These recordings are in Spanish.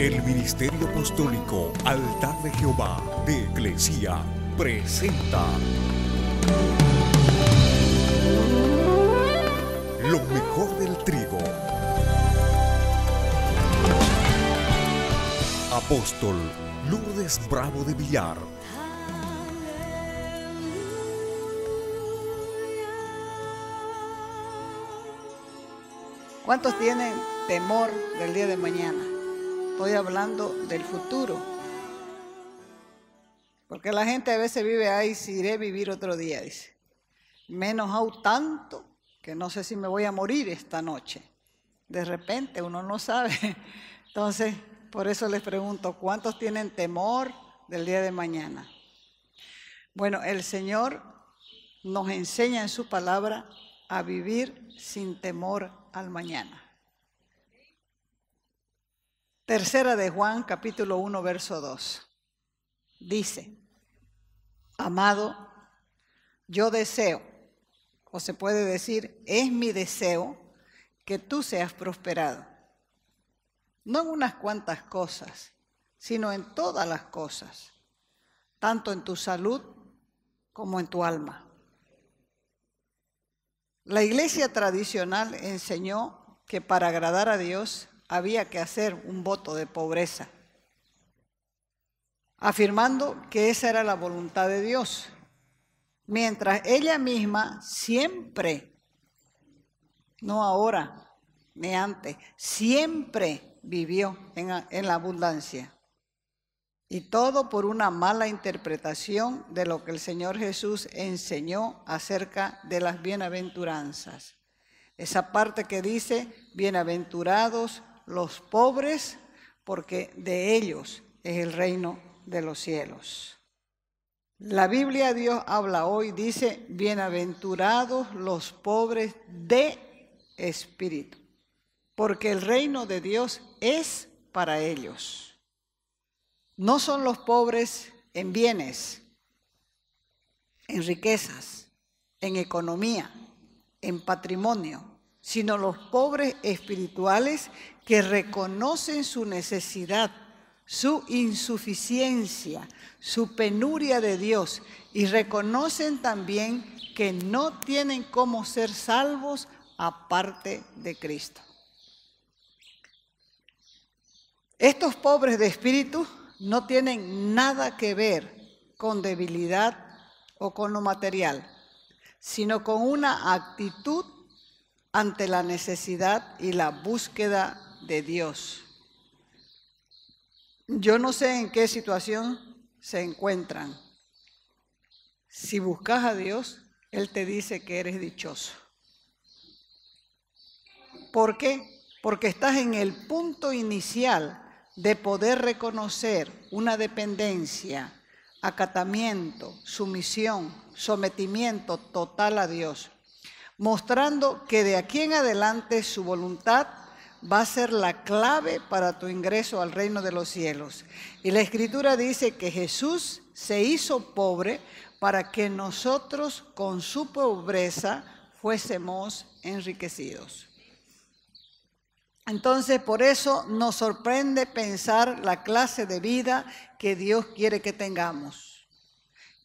El Ministerio Apostólico Altar de Jehová de Eclesia presenta lo mejor del trigo. Apóstol Lourdes Bravo de Villar. ¿Cuántos tienen temor del día de mañana? Estoy hablando del futuro. Porque la gente a veces vive ahí, si iré a vivir otro día, dice. Me he enojado tanto que no sé si me voy a morir esta noche. De repente uno no sabe. Entonces, por eso les pregunto, ¿cuántos tienen temor del día de mañana? Bueno, el Señor nos enseña en su palabra a vivir sin temor al mañana. Tercera de Juan, capítulo 1, verso 2. Dice, amado, yo deseo, o se puede decir, es mi deseo que tú seas prosperado. No en unas cuantas cosas, sino en todas las cosas, tanto en tu salud como en tu alma. La iglesia tradicional enseñó que para agradar a Dios había que hacer un voto de pobreza, afirmando que esa era la voluntad de Dios, mientras ella misma siempre, no ahora ni antes, siempre vivió en la abundancia. Y todo por una mala interpretación de lo que el Señor Jesús enseñó acerca de las bienaventuranzas. Esa parte que dice, bienaventurados los pobres, porque de ellos es el reino de los cielos. La Biblia Dios habla hoy, dice, bienaventurados los pobres de espíritu, porque el reino de Dios es para ellos. No son los pobres en bienes, en riquezas, en economía, en patrimonio, sino los pobres espirituales que reconocen su necesidad, su insuficiencia, su penuria de Dios y reconocen también que no tienen cómo ser salvos aparte de Cristo. Estos pobres de espíritu no tienen nada que ver con debilidad o con lo material, sino con una actitud ante la necesidad y la búsqueda de Dios. Yo no sé en qué situación se encuentran. Si buscas a Dios, Él te dice que eres dichoso. ¿Por qué? Porque estás en el punto inicial de poder reconocer una dependencia, acatamiento, sumisión, sometimiento total a Dios, mostrando que de aquí en adelante su voluntad va a ser la clave para tu ingreso al reino de los cielos. Y la Escritura dice que Jesús se hizo pobre para que nosotros con su pobreza fuésemos enriquecidos. Entonces, por eso nos sorprende pensar la clase de vida que Dios quiere que tengamos.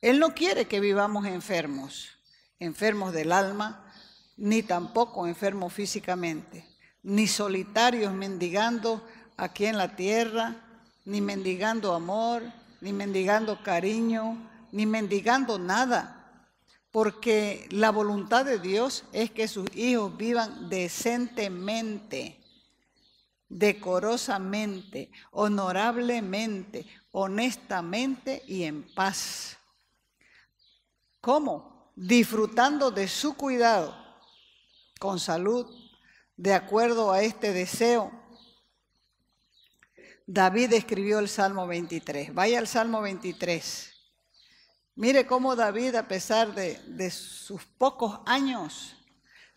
Él no quiere que vivamos enfermos del alma, ni tampoco enfermos físicamente, ni solitarios mendigando aquí en la tierra, ni mendigando amor, ni mendigando cariño, ni mendigando nada. Porque la voluntad de Dios es que sus hijos vivan decentemente, decorosamente, honorablemente, honestamente y en paz. ¿Cómo? Disfrutando de su cuidado, con salud, de acuerdo a este deseo. David escribió el Salmo 23. Vaya al Salmo 23. Mire cómo David, a pesar de sus pocos años,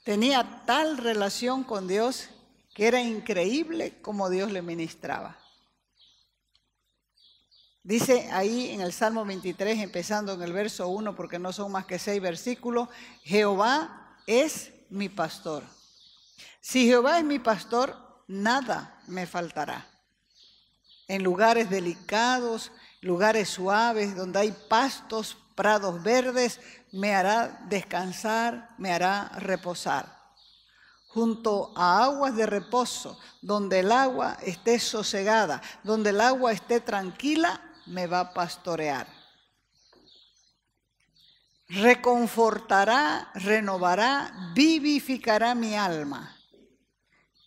tenía tal relación con Dios que era increíble cómo Dios le ministraba. Dice ahí en el Salmo 23, empezando en el verso 1, porque no son más que 6 versículos, Jehová es mi pastor. Si Jehová es mi pastor, nada me faltará. En lugares delicados, lugares suaves, donde hay pastos, prados verdes, me hará descansar, me hará reposar. Junto a aguas de reposo, donde el agua esté sosegada, donde el agua esté tranquila, me va a pastorear. Reconfortará, renovará, vivificará mi alma.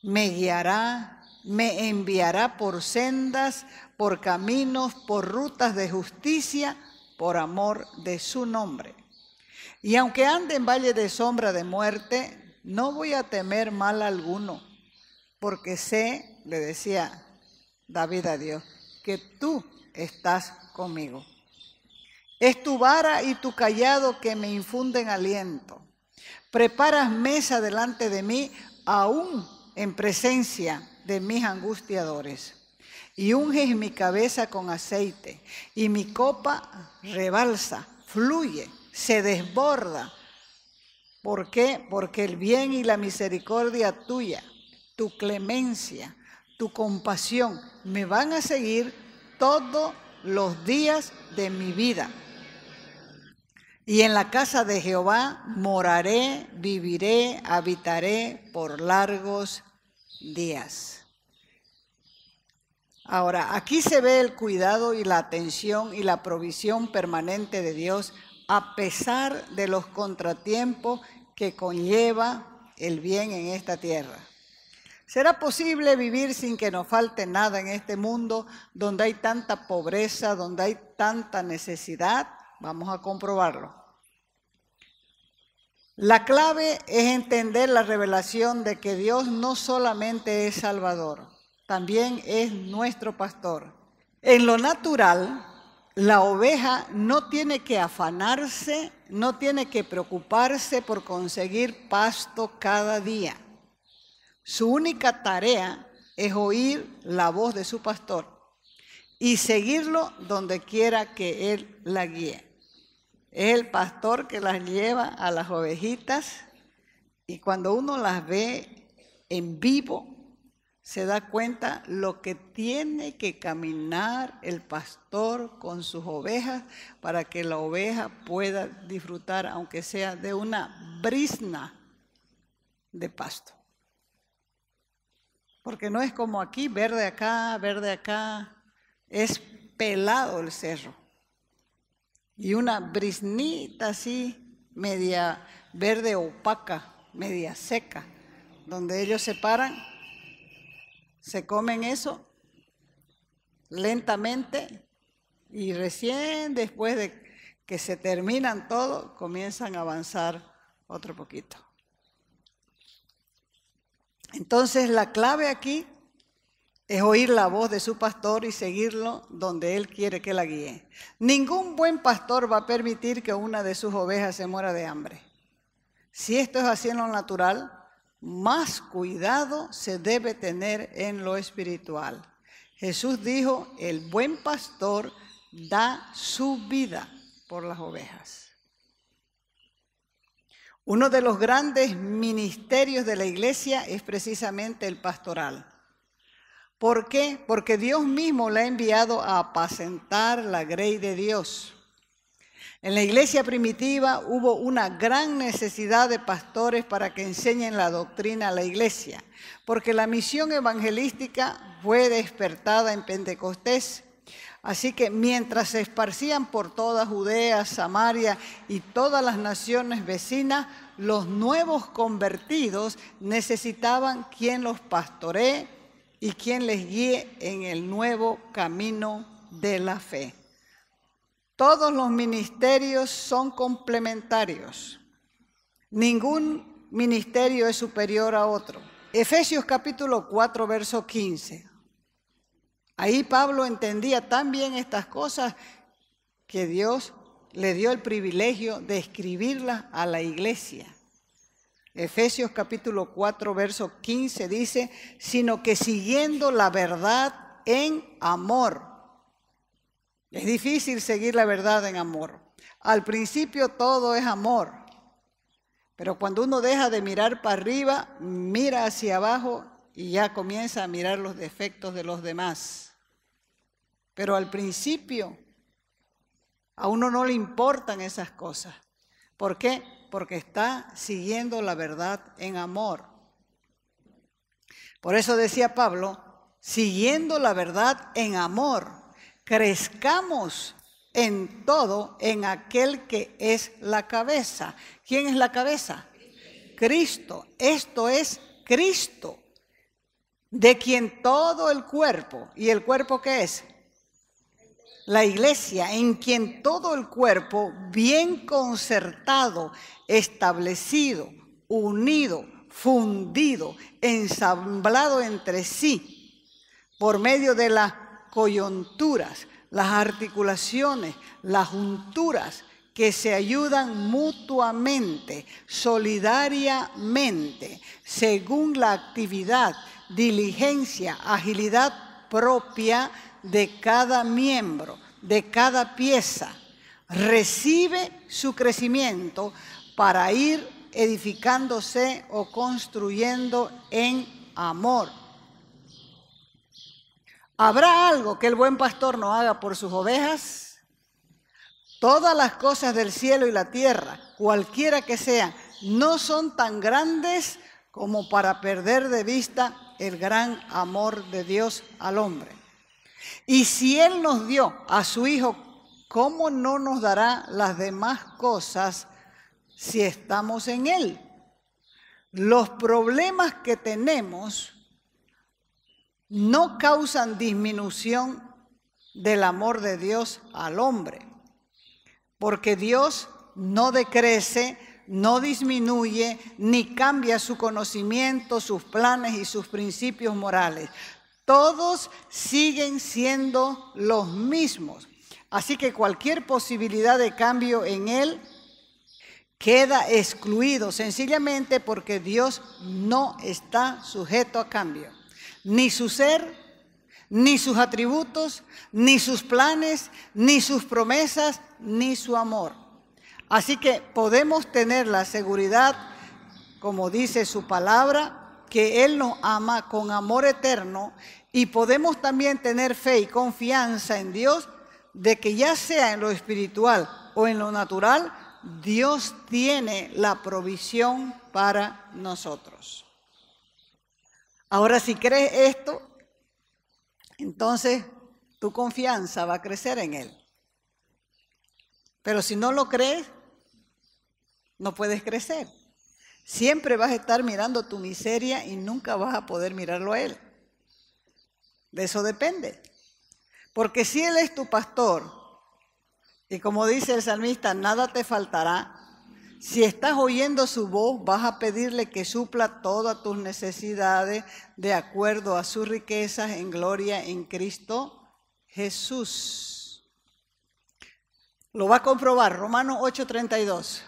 Me guiará, me enviará por sendas, por caminos, por rutas de justicia, por amor de su nombre. Y aunque ande en valle de sombra de muerte, no voy a temer mal alguno, porque sé, le decía David a Dios, que tú estás conmigo. Es tu vara y tu cayado que me infunden aliento. Preparas mesa delante de mí, aún en presencia de mis angustiadores. Y unges mi cabeza con aceite, y mi copa rebalsa, fluye, se desborda. ¿Por qué? Porque el bien y la misericordia tuya, tu clemencia, tu compasión, me van a seguir todos los días de mi vida. Y en la casa de Jehová moraré, viviré, habitaré por largos días. Ahora, aquí se ve el cuidado y la atención y la provisión permanente de Dios a pesar de los contratiempos que conlleva el bien en esta tierra. ¿Será posible vivir sin que nos falte nada en este mundo donde hay tanta pobreza, donde hay tanta necesidad? Vamos a comprobarlo. La clave es entender la revelación de que Dios no solamente es Salvador, también es nuestro pastor. En lo natural, la oveja no tiene que afanarse, no tiene que preocuparse por conseguir pasto cada día. Su única tarea es oír la voz de su pastor y seguirlo donde quiera que él la guíe. Es el pastor que las lleva a las ovejitas y cuando uno las ve en vivo, se da cuenta lo que tiene que caminar el pastor con sus ovejas para que la oveja pueda disfrutar, aunque sea de una brizna de pasto. Porque no es como aquí, verde acá, es pelado el cerro. Y una briznita así, media verde opaca, media seca, donde ellos se paran, se comen eso lentamente y recién después de que se terminan todo, comienzan a avanzar otro poquito. Entonces la clave aquí es oír la voz de su pastor y seguirlo donde él quiere que la guíe. Ningún buen pastor va a permitir que una de sus ovejas se muera de hambre. Si esto es así en lo natural, más cuidado se debe tener en lo espiritual. Jesús dijo, el buen pastor da su vida por las ovejas. Uno de los grandes ministerios de la iglesia es precisamente el pastoral. ¿Por qué? Porque Dios mismo la ha enviado a apacentar la grey de Dios. En la iglesia primitiva hubo una gran necesidad de pastores para que enseñen la doctrina a la iglesia, porque la misión evangelística fue despertada en Pentecostés. Así que mientras se esparcían por toda Judea, Samaria y todas las naciones vecinas, los nuevos convertidos necesitaban quien los pastoree y quien les guíe en el nuevo camino de la fe. Todos los ministerios son complementarios. Ningún ministerio es superior a otro. Efesios capítulo 4, verso 15. Ahí Pablo entendía tan bien estas cosas que Dios le dio el privilegio de escribirlas a la iglesia. Efesios capítulo 4, verso 15 dice, sino que siguiendo la verdad en amor. Es difícil seguir la verdad en amor. Al principio todo es amor, pero cuando uno deja de mirar para arriba, mira hacia abajo y ya comienza a mirar los defectos de los demás. Pero al principio a uno no le importan esas cosas. ¿Por qué? Porque está siguiendo la verdad en amor. Por eso decía Pablo, siguiendo la verdad en amor, crezcamos en todo en aquel que es la cabeza. ¿Quién es la cabeza? Cristo. Esto es Cristo, de quien todo el cuerpo, ¿y el cuerpo qué es? La iglesia, en quien todo el cuerpo, bien concertado, establecido, unido, fundido, ensamblado entre sí, por medio de las coyunturas, las articulaciones, las junturas, que se ayudan mutuamente, solidariamente, según la actividad, diligencia, agilidad propia de cada miembro, de cada pieza, recibe su crecimiento para ir edificándose o construyendo en amor. ¿Habrá algo que el buen pastor no haga por sus ovejas? Todas las cosas del cielo y la tierra, cualquiera que sean, no son tan grandes como para perder de vista el gran amor de Dios al hombre. Y si Él nos dio a su Hijo, ¿cómo no nos dará las demás cosas si estamos en Él? Los problemas que tenemos no causan disminución del amor de Dios al hombre, porque Dios no decrece, no disminuye, ni cambia su conocimiento, sus planes y sus principios morales. Todos siguen siendo los mismos. Así que cualquier posibilidad de cambio en Él queda excluido, sencillamente porque Dios no está sujeto a cambio. Ni su ser, ni sus atributos, ni sus planes, ni sus promesas, ni su amor. Así que podemos tener la seguridad, como dice su palabra, que Él nos ama con amor eterno, y podemos también tener fe y confianza en Dios de que ya sea en lo espiritual o en lo natural, Dios tiene la provisión para nosotros. Ahora, si crees esto, entonces tu confianza va a crecer en Él. Pero si no lo crees, no puedes crecer. Siempre vas a estar mirando tu miseria y nunca vas a poder mirarlo a Él. De eso depende. Porque si Él es tu pastor, y como dice el salmista, nada te faltará, si estás oyendo su voz, vas a pedirle que supla todas tus necesidades de acuerdo a sus riquezas en gloria en Cristo Jesús. Lo va a comprobar, Romanos 8:32.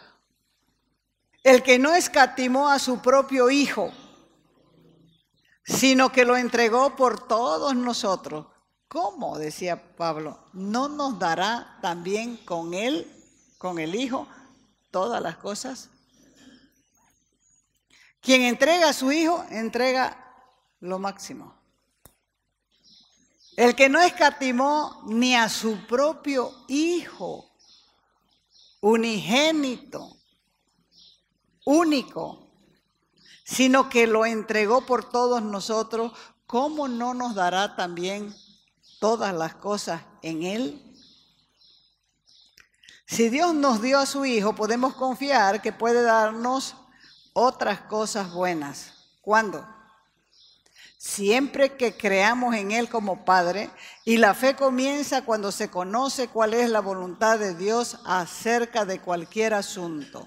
El que no escatimó a su propio Hijo, sino que lo entregó por todos nosotros. ¿Cómo? Decía Pablo, ¿no nos dará también con Él, con el Hijo, todas las cosas? Quien entrega a su Hijo, entrega lo máximo. El que no escatimó ni a su propio Hijo, unigénito, único, sino que lo entregó por todos nosotros, ¿cómo no nos dará también todas las cosas en Él? Si Dios nos dio a su Hijo, podemos confiar que puede darnos otras cosas buenas. ¿Cuándo? Siempre que creamos en Él como Padre, y la fe comienza cuando se conoce cuál es la voluntad de Dios acerca de cualquier asunto.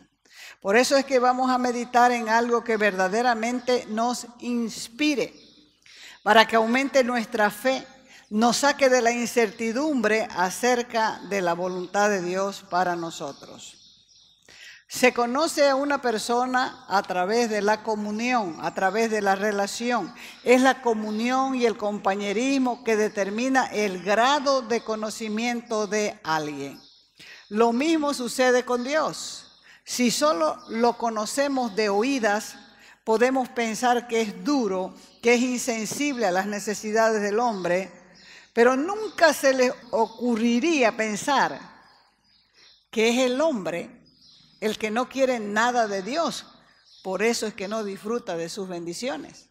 Por eso es que vamos a meditar en algo que verdaderamente nos inspire, para que aumente nuestra fe, nos saque de la incertidumbre acerca de la voluntad de Dios para nosotros. Se conoce a una persona a través de la comunión, a través de la relación. Es la comunión y el compañerismo que determina el grado de conocimiento de alguien. Lo mismo sucede con Dios. Si solo lo conocemos de oídas, podemos pensar que es duro, que es insensible a las necesidades del hombre, Pero nunca se les ocurriría pensar que es el hombre el que no quiere nada de Dios. Por eso es que no disfruta de sus bendiciones.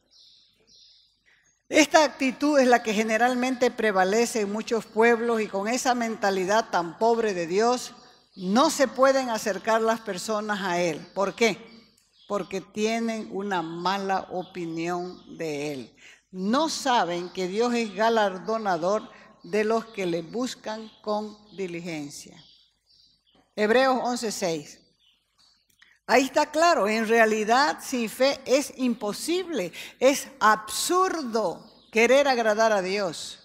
Esta actitud es la que generalmente prevalece en muchos pueblos, y con esa mentalidad tan pobre de Dios no se pueden acercar las personas a Él. ¿Por qué? Porque tienen una mala opinión de Él. No saben que Dios es galardonador de los que le buscan con diligencia. Hebreos 11:6. Ahí está claro, en realidad sin fe es imposible, es absurdo querer agradar a Dios,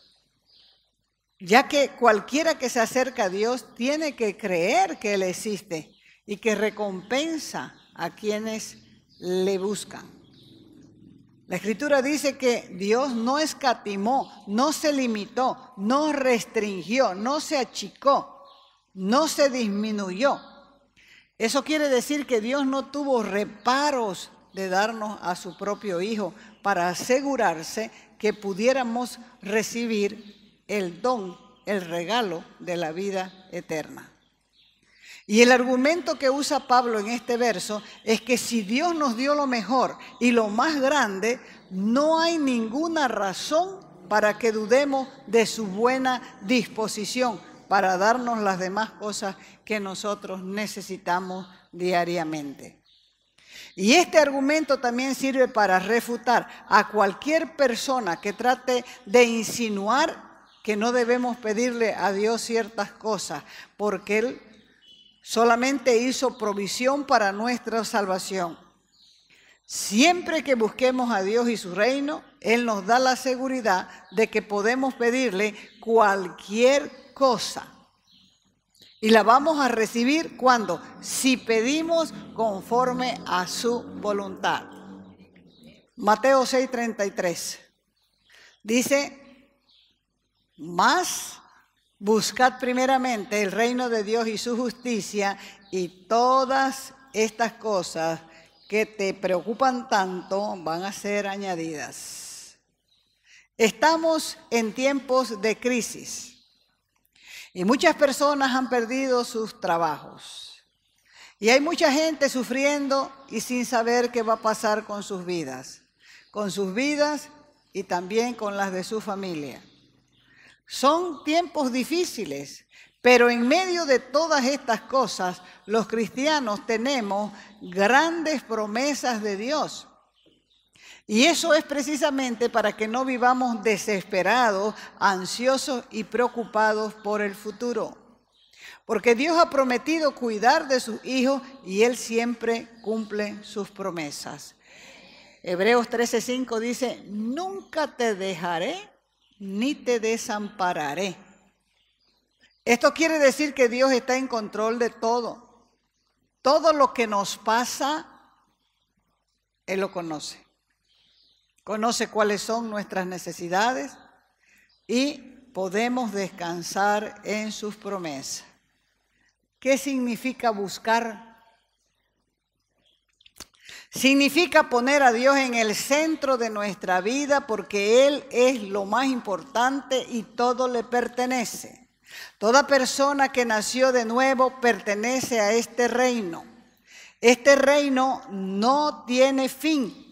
ya que cualquiera que se acerca a Dios tiene que creer que Él existe y que recompensa a quienes le buscan. La Escritura dice que Dios no escatimó, no se limitó, no restringió, no se achicó, no se disminuyó. Eso quiere decir que Dios no tuvo reparos de darnos a su propio Hijo para asegurarse que pudiéramos recibir el don, el regalo de la vida eterna. Y el argumento que usa Pablo en este verso es que si Dios nos dio lo mejor y lo más grande, no hay ninguna razón para que dudemos de su buena disposición para darnos las demás cosas que nosotros necesitamos diariamente. Y este argumento también sirve para refutar a cualquier persona que trate de insinuar que no debemos pedirle a Dios ciertas cosas, porque Él solamente hizo provisión para nuestra salvación. Siempre que busquemos a Dios y su reino, Él nos da la seguridad de que podemos pedirle cualquier cosa. Y la vamos a recibir cuando, si pedimos conforme a su voluntad. Mateo 6:33 dice: mas buscad primeramente el reino de Dios y su justicia, y todas estas cosas que te preocupan tanto van a ser añadidas. Estamos en tiempos de crisis. Y muchas personas han perdido sus trabajos. Y hay mucha gente sufriendo y sin saber qué va a pasar con sus vidas y también con las de su familia. Son tiempos difíciles, pero en medio de todas estas cosas, los cristianos tenemos grandes promesas de Dios. Y eso es precisamente para que no vivamos desesperados, ansiosos y preocupados por el futuro. Porque Dios ha prometido cuidar de sus hijos y Él siempre cumple sus promesas. Hebreos 13:5 dice: nunca te dejaré ni te desampararé. Esto quiere decir que Dios está en control de todo. Todo lo que nos pasa, Él lo conoce. Conoce cuáles son nuestras necesidades y podemos descansar en sus promesas. ¿Qué significa buscar? Significa poner a Dios en el centro de nuestra vida, porque Él es lo más importante y todo le pertenece. Toda persona que nació de nuevo pertenece a este reino. Este reino no tiene fin.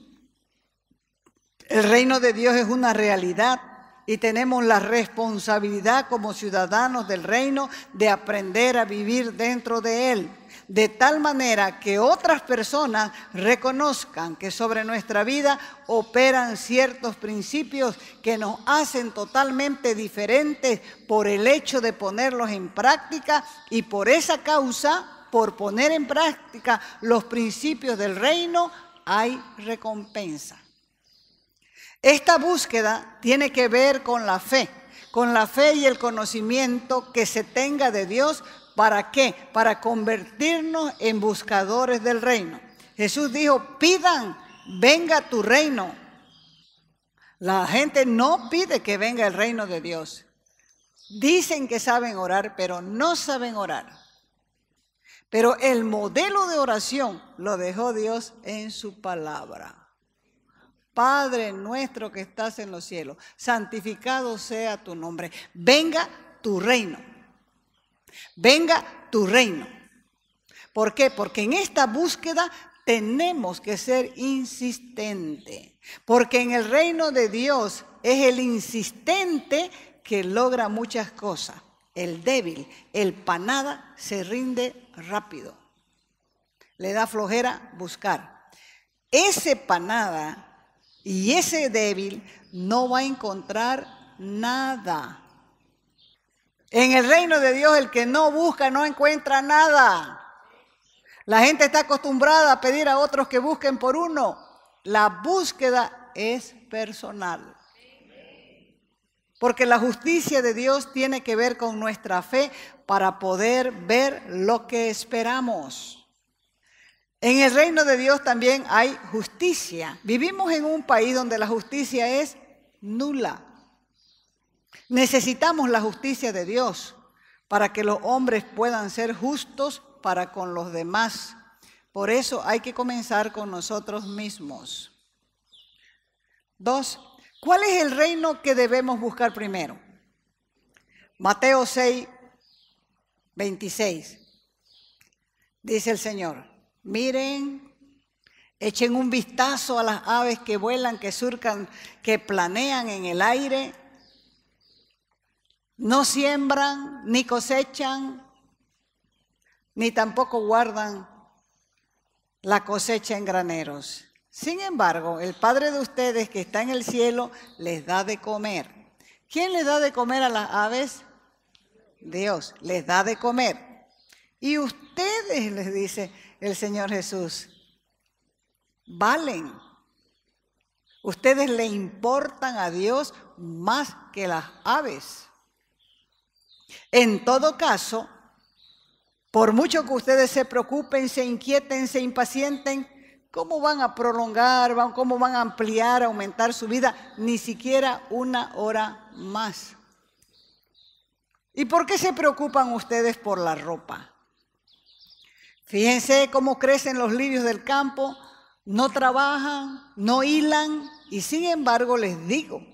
El reino de Dios es una realidad y tenemos la responsabilidad como ciudadanos del reino de aprender a vivir dentro de Él, de tal manera que otras personas reconozcan que sobre nuestra vida operan ciertos principios que nos hacen totalmente diferentes por el hecho de ponerlos en práctica, y por esa causa, por poner en práctica los principios del reino, hay recompensa. Esta búsqueda tiene que ver con la fe y el conocimiento que se tenga de Dios. ¿Para qué? Para convertirnos en buscadores del reino. Jesús dijo: pidan, venga tu reino. La gente no pide que venga el reino de Dios. Dicen que saben orar, pero no saben orar. Pero el modelo de oración lo dejó Dios en su palabra. Padre nuestro que estás en los cielos, santificado sea tu nombre. Venga tu reino. Venga tu reino. ¿Por qué? Porque en esta búsqueda tenemos que ser insistentes. Porque en el reino de Dios es el insistente que logra muchas cosas. El débil, el panada, se rinde rápido. Le da flojera buscar. Ese panada y ese débil no va a encontrar nada. En el reino de Dios el que no busca no encuentra nada. La gente está acostumbrada a pedir a otros que busquen por uno. La búsqueda es personal. Porque la justicia de Dios tiene que ver con nuestra fe para poder ver lo que esperamos. En el reino de Dios también hay justicia. Vivimos en un país donde la justicia es nula. Necesitamos la justicia de Dios para que los hombres puedan ser justos para con los demás. Por eso hay que comenzar con nosotros mismos. 2. ¿Cuál es el reino que debemos buscar primero? Mateo 6, 26. Dice el Señor, miren, echen un vistazo a las aves que vuelan, que surcan, que planean en el aire. No siembran, ni cosechan, ni tampoco guardan la cosecha en graneros. Sin embargo, el Padre de ustedes que está en el cielo les da de comer. ¿Quién les da de comer a las aves? Dios les da de comer. Y ustedes, les dice el Señor Jesús, valen. Ustedes le importan a Dios más que las aves. En todo caso, por mucho que ustedes se preocupen, se inquieten, se impacienten, ¿cómo van a prolongar, cómo van a ampliar, aumentar su vida? Ni siquiera una hora más. ¿Y por qué se preocupan ustedes por la ropa? Fíjense cómo crecen los lirios del campo, no trabajan, no hilan, y sin embargo les digo,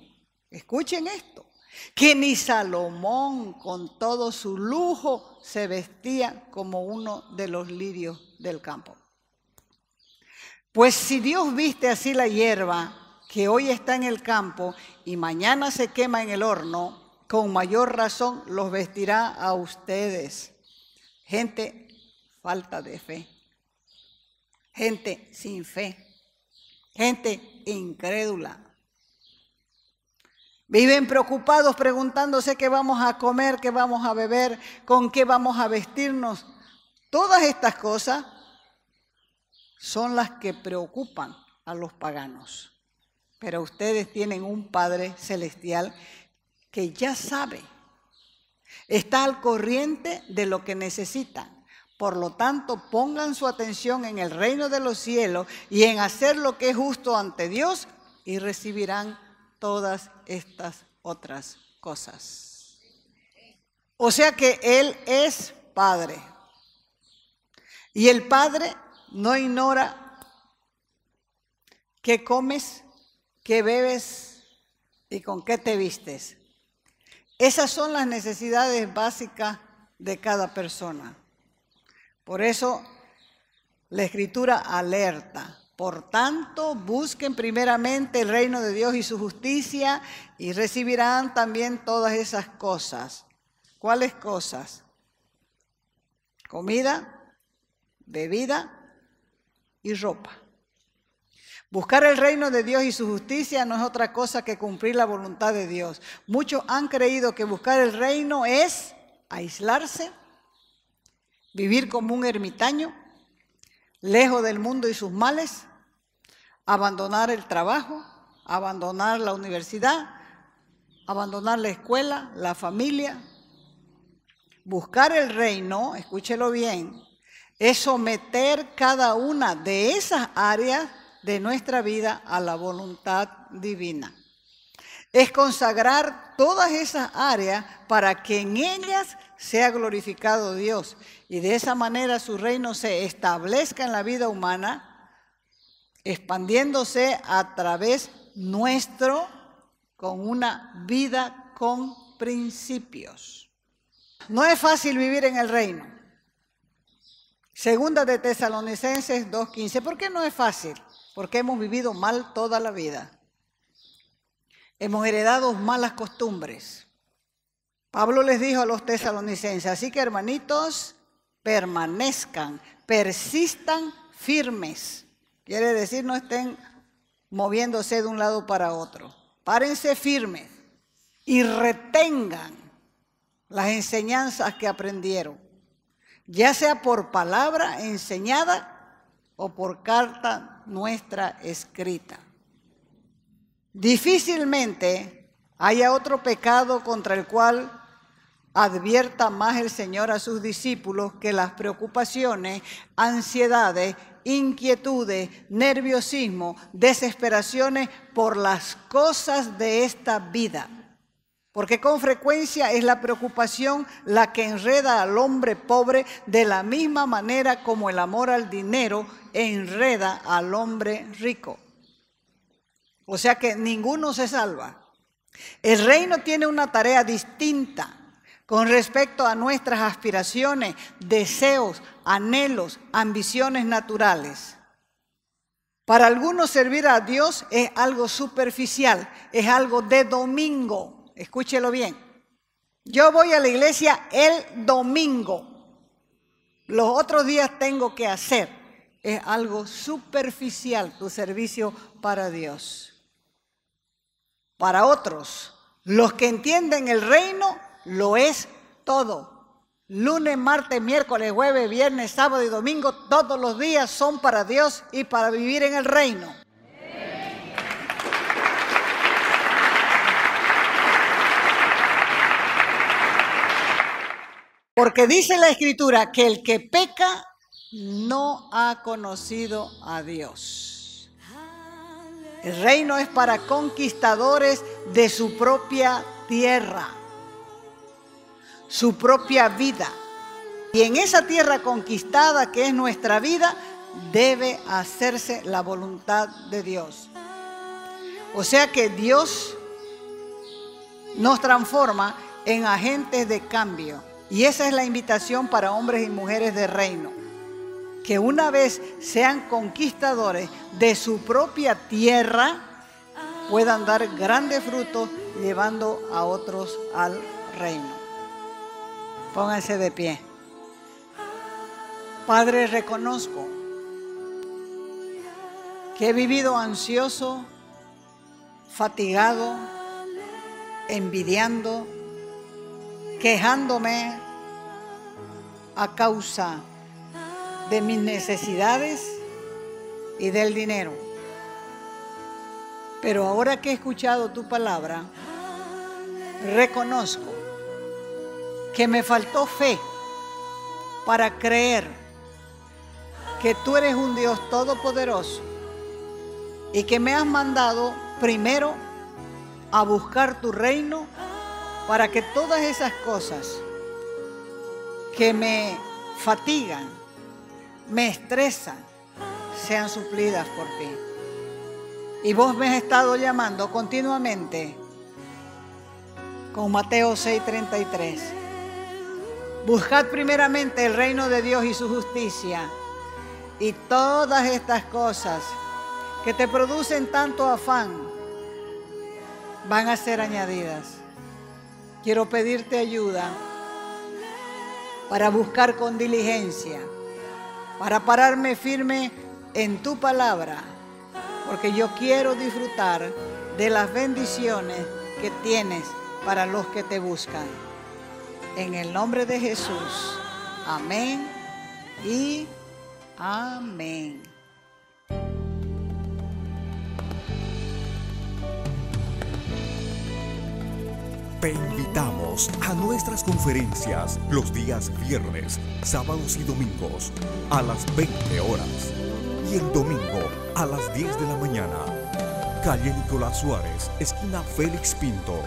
escuchen esto, que ni Salomón con todo su lujo se vestía como uno de los lirios del campo. Pues si Dios viste así la hierba que hoy está en el campo y mañana se quema en el horno, con mayor razón los vestirá a ustedes. Gente falta de fe, gente sin fe, gente incrédula. Viven preocupados preguntándose qué vamos a comer, qué vamos a beber, con qué vamos a vestirnos. Todas estas cosas son las que preocupan a los paganos. Pero ustedes tienen un Padre celestial que ya sabe, está al corriente de lo que necesitan. Por lo tanto, pongan su atención en el reino de los cielos y en hacer lo que es justo ante Dios y recibirán todas estas otras cosas. O sea que Él es Padre. Y el Padre no ignora qué comes, qué bebes y con qué te vistes. Esas son las necesidades básicas de cada persona. Por eso la Escritura alerta. Por tanto, busquen primeramente el reino de Dios y su justicia y recibirán también todas esas cosas. ¿Cuáles cosas? Comida, bebida y ropa. Buscar el reino de Dios y su justicia no es otra cosa que cumplir la voluntad de Dios. Muchos han creído que buscar el reino es aislarse, vivir como un ermitaño, lejos del mundo y sus males, abandonar el trabajo, abandonar la universidad, abandonar la escuela, la familia. Buscar el reino, escúchelo bien, es someter cada una de esas áreas de nuestra vida a la voluntad divina. Es consagrar todas esas áreas para que en ellas sea glorificado Dios y de esa manera su reino se establezca en la vida humana expandiéndose a través nuestro con una vida con principios. No es fácil vivir en el reino. Segunda de Tesalonicenses 2:15. ¿Por qué no es fácil? Porque hemos vivido mal toda la vida. Hemos heredado malas costumbres. Pablo les dijo a los tesalonicenses, así que hermanitos, permanezcan, persistan firmes. Quiere decir, no estén moviéndose de un lado para otro. Párense firmes y retengan las enseñanzas que aprendieron, ya sea por palabra enseñada o por carta nuestra escrita. Difícilmente haya otro pecado contra el cual advierta más el Señor a sus discípulos que las preocupaciones, ansiedades, inquietudes, nerviosismo, desesperaciones por las cosas de esta vida. Porque con frecuencia es la preocupación la que enreda al hombre pobre de la misma manera como el amor al dinero enreda al hombre rico. O sea que ninguno se salva. El reino tiene una tarea distinta con respecto a nuestras aspiraciones, deseos, anhelos, ambiciones naturales. Para algunos servir a Dios es algo superficial, es algo de domingo. Escúchelo bien. Yo voy a la iglesia el domingo. Los otros días tengo que hacer. Es algo superficial tu servicio para Dios. Para otros, los que entienden el reino, lo es todo. Lunes, martes, miércoles, jueves, viernes, sábado y domingo, todos los días son para Dios y para vivir en el reino. Porque dice la Escritura que el que peca no ha conocido a Dios. El reino es para conquistadores de su propia tierra, su propia vida. Y en esa tierra conquistada que es nuestra vida, debe hacerse la voluntad de Dios. O sea que Dios nos transforma en agentes de cambio. Y esa es la invitación para hombres y mujeres de reino. Que una vez sean conquistadores de su propia tierra, puedan dar grandes frutos llevando a otros al reino. Pónganse de pie. Padre, reconozco que he vivido ansioso, fatigado, envidiando, quejándome a causa de mis necesidades y del dinero. Pero ahora que he escuchado tu palabra, reconozco que me faltó fe para creer que tú eres un Dios todopoderoso y que me has mandado primero a buscar tu reino para que todas esas cosas que me fatigan, me estresan, sean suplidas por ti. Y vos me has estado llamando continuamente con Mateo 6:33. Buscad primeramente el reino de Dios y su justicia, y todas estas cosas que te producen tanto afán van a ser añadidas. Quiero pedirte ayuda para buscar con diligencia, para pararme firme en tu palabra, porque yo quiero disfrutar de las bendiciones que tienes para los que te buscan. En el nombre de Jesús. Amén y amén. Te invitamos a nuestras conferencias los días viernes, sábados y domingos a las 20 horas y el domingo a las 10 de la mañana. Calle Nicolás Suárez, esquina Félix Pinto,